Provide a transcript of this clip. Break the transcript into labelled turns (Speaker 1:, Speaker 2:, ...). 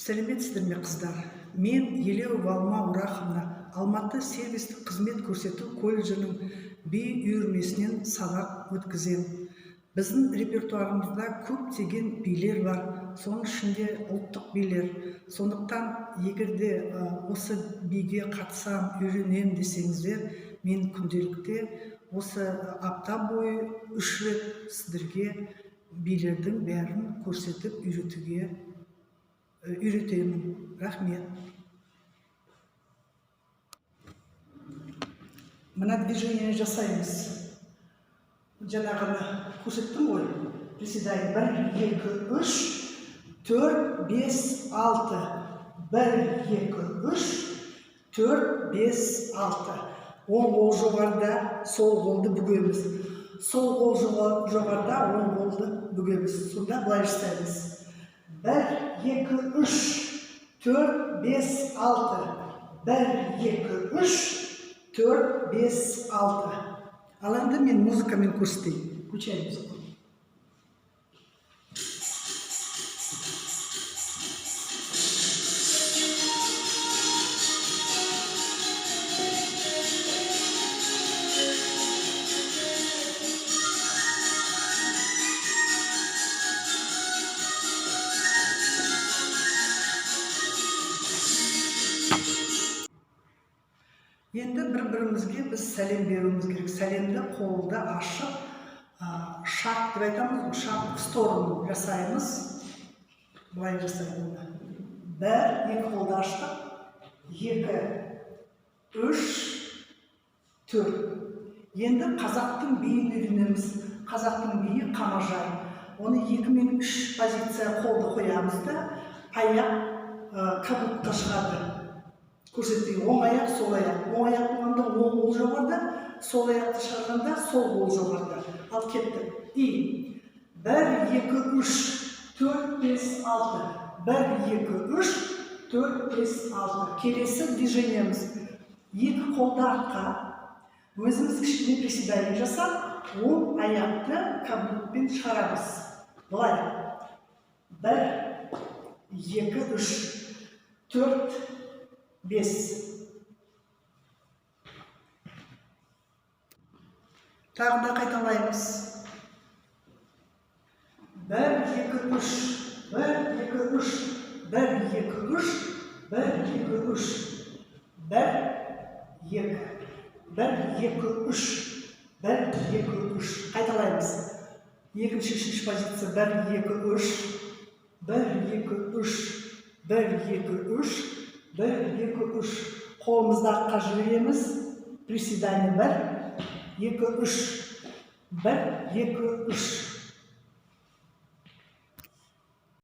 Speaker 1: Сәлеметсіздер ме қыздар? Мен Елеу Валма Ураховна Алматы сервистік қызмет көрсету колледжінің би үйірмесінен сабақ өткізем. Біздің репертуарымызда көптеген билер бар, соның ішінде ұлттық билер. Сондықтан, егерде осы биге қатысам, үйренем десеңіздер, мен күнделікте осы апта бойы 3 рет сіздерге билердің бәрін көрсетіп үйретемін. Рахмет. Мына движение жасаймыз. Жаңағыны көрсеттім ғой. Приседание 1, 2, 3, 4, 5, 6. 1, 2, 3, 4, 5, 6. Оң қол жоғарыда, сол қолды бүгеміз. Сол қол жоғарыда, оң қолды бүгеміз. Сонда былай жасаймыз. 1, 2, 3, 4, 5, 6. 1, 2, 3, 4, 5, 6. Ал енді мен музыкамен көрсетейін. Включай музыку. Енді бір-бірімізге біз сәлем беруіміз керек. Сәлемді қолды ашып, шаг деп айтамыз, шаг в сторону жасаймыз. Былай жасаймыз. 1, 2 қолды аштық. 2, 3, 4. Енді қазақтың биін үйренеміз. Қазақтың биі қамажар. Оны 2 мен 3 позиция қолды қоямыз да, аяқ каблукқа шығады. Көрсетейін, оң аяқ, сол аяқ. Оң аяқ болғанда оң қол жоғарыда, сол аяқты шығарғанда сол қол жоғарыда. Ал кеттік. 1, 2, 3, 4, 5, 6. 1, 2, 3, 4, 5, 6. Келесі движениеміз. 2 қолды артқа. Өзіміз кішкене приседание жасап, оң аяқты каблукпен шығарамыз. Былай. 1, 2, 3, 4, 5. Тағы да қайталаймыз. 1, 2, 3, 1, 2, 3, 1, 2, 3, 1, 2, 3, 1, 2, 1, 2, 3, 1, 2, 3. Қайталаймыз. Екінші, үшінші позиция. 1, 2, 3, 1, 2, 3, 1, 2, 3, 1, 2, 3. Қолымызды артқа жібереміз. Приседание 1, 2, 3. 1, 2, 3.